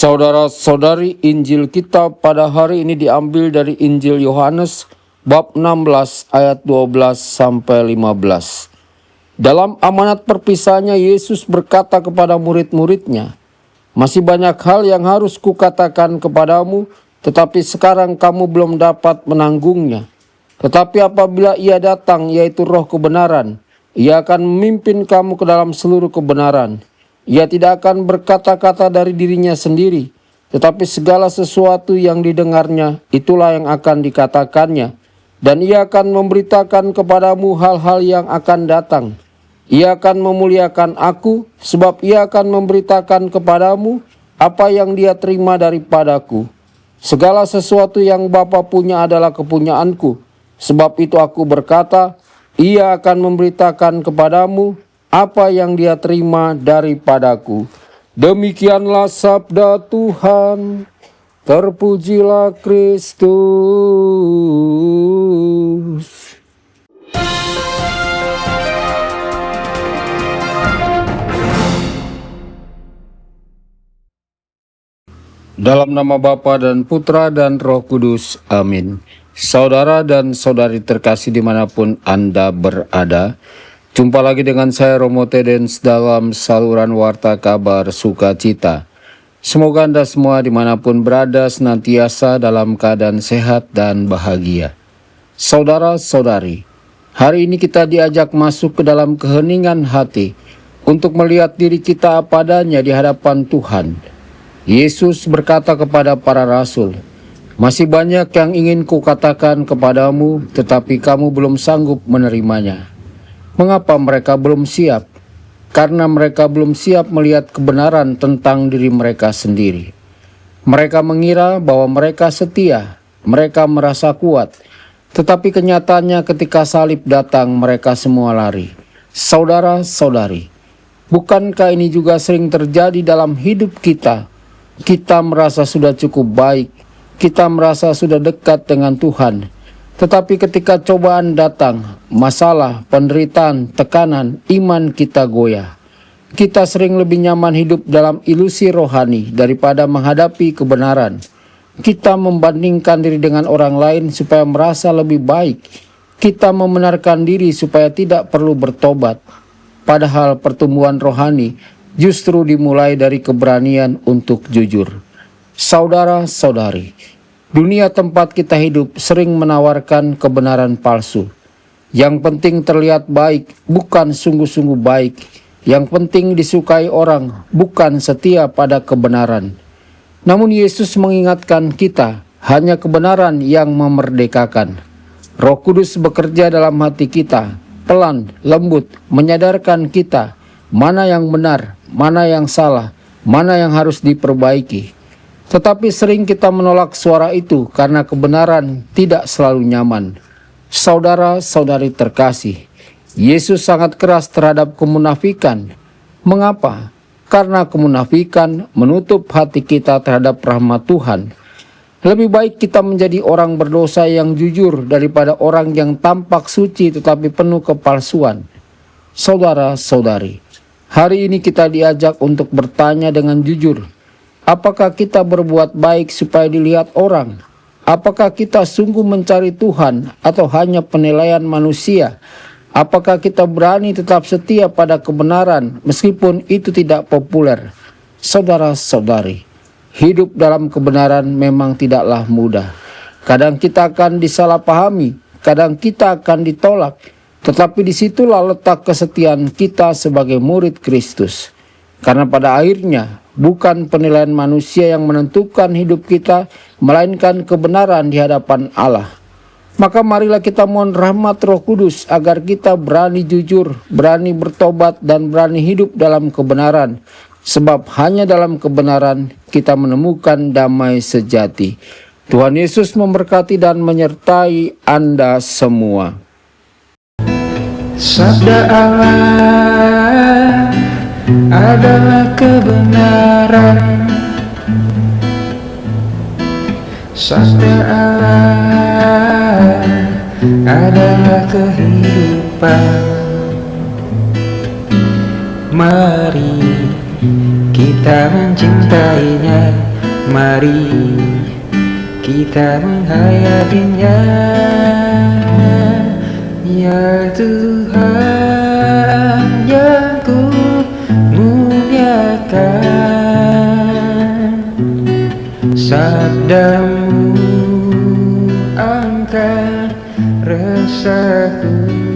Saudara-saudari, Injil kita pada hari ini diambil dari Injil Yohanes bab 16 ayat 12 sampai 15. Dalam amanat perpisahannya, Yesus berkata kepada murid-muridnya, "Masih banyak hal yang harus kukatakan kepadamu, tetapi sekarang kamu belum dapat menanggungnya. Tetapi apabila Ia datang, yaitu Roh kebenaran, Ia akan memimpin kamu ke dalam seluruh kebenaran. Ia tidak akan berkata-kata dari dirinya sendiri, tetapi segala sesuatu yang didengarnya, itulah yang akan dikatakannya. Dan Ia akan memberitakan kepadamu hal-hal yang akan datang. Ia akan memuliakan Aku, sebab Ia akan memberitakan kepadamu apa yang Dia terima daripadaku. Segala sesuatu yang Bapa punya adalah kepunyaanku. Sebab itu Aku berkata, Ia akan memberitakan kepadamu apa yang Dia terima daripadaku." Demikianlah sabda Tuhan. Terpujilah Kristus. Dalam nama Bapa dan Putra dan Roh Kudus. Amin. Saudara dan saudari terkasih dimanapun Anda berada, jumpa lagi dengan saya Romo Tedens dalam saluran Warta Kabar Sukacita. Semoga Anda semua dimanapun berada senantiasa dalam keadaan sehat dan bahagia. Saudara-saudari, hari ini kita diajak masuk ke dalam keheningan hati untuk melihat diri kita apa adanya di hadapan Tuhan. Yesus berkata kepada para rasul, "Masih banyak yang ingin kukatakan kepadamu, tetapi kamu belum sanggup menerimanya." Mengapa mereka belum siap? Karena mereka belum siap melihat kebenaran tentang diri mereka sendiri. Mereka mengira bahwa mereka setia, mereka merasa kuat, tetapi kenyataannya ketika salib datang mereka semua lari. Saudara-saudari, bukankah ini juga sering terjadi dalam hidup kita? Kita merasa sudah cukup baik, kita merasa sudah dekat dengan Tuhan. Tetapi ketika cobaan datang, masalah, penderitaan, tekanan, iman kita goyah. Kita sering lebih nyaman hidup dalam ilusi rohani daripada menghadapi kebenaran. Kita membandingkan diri dengan orang lain supaya merasa lebih baik. Kita membenarkan diri supaya tidak perlu bertobat. Padahal pertumbuhan rohani justru dimulai dari keberanian untuk jujur. Saudara-saudari, dunia tempat kita hidup sering menawarkan kebenaran palsu. Yang penting terlihat baik, bukan sungguh-sungguh baik. Yang penting disukai orang, bukan setia pada kebenaran. Namun Yesus mengingatkan kita, hanya kebenaran yang memerdekakan. Roh Kudus bekerja dalam hati kita, pelan, lembut, menyadarkan kita mana yang benar, mana yang salah, mana yang harus diperbaiki. Tetapi sering kita menolak suara itu karena kebenaran tidak selalu nyaman. Saudara-saudari terkasih, Yesus sangat keras terhadap kemunafikan. Mengapa? Karena kemunafikan menutup hati kita terhadap rahmat Tuhan. Lebih baik kita menjadi orang berdosa yang jujur daripada orang yang tampak suci tetapi penuh kepalsuan. Saudara-saudari, hari ini kita diajak untuk bertanya dengan jujur. Apakah kita berbuat baik supaya dilihat orang? Apakah kita sungguh mencari Tuhan atau hanya penilaian manusia? Apakah kita berani tetap setia pada kebenaran meskipun itu tidak populer? Saudara-saudari, hidup dalam kebenaran memang tidaklah mudah. Kadang kita akan disalahpahami, kadang kita akan ditolak. Tetapi disitulah letak kesetiaan kita sebagai murid Kristus. Karena pada akhirnya bukan penilaian manusia yang menentukan hidup kita, melainkan kebenaran di hadapan Allah. Maka marilah kita mohon rahmat Roh Kudus agar kita berani jujur, berani bertobat, dan berani hidup dalam kebenaran. Sebab hanya dalam kebenaran kita menemukan damai sejati. Tuhan Yesus memberkati dan menyertai Anda semua. Sabda Allah adalah kebenaran. Sabda Allah adalah kehidupan. Mari kita mencintainya Mari kita menghayatinya. Ya Tuhan yang ku muliakan, sabdamu angkat resahku.